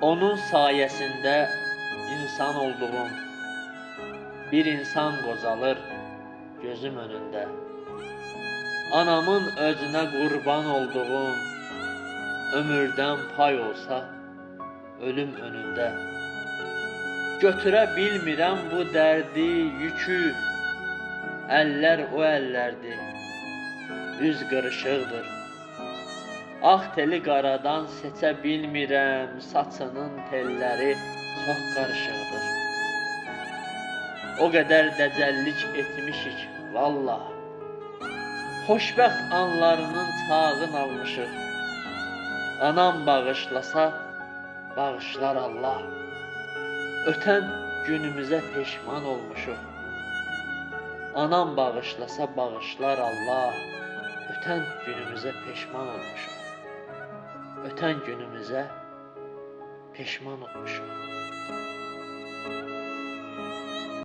Onun sayəsində insan olduğum, bir insan qocalır gözüm önündə. Anamın özünə qurban olduğum, ömürdən pay olsa ölüm önündə. Götürə bilmirəm bu dərdi, yükü, əllər o əllərdir, üz qırışıqdır. Ağ teli qaradan seçə bilmirəm, saçının telləri çox qarışıqdır. O qədər dəcəllik etmişik, vallah, xoşbəxt anlarının çağın almışıq. Anam bağışlasa, bağışlar Allah, ötən günümüzə peşman olmuşuq. Anam bağışlasa, bağışlar Allah, ötən günümüzə peşman olmuşuq. Ötən günümüzə peşman olmuşuq.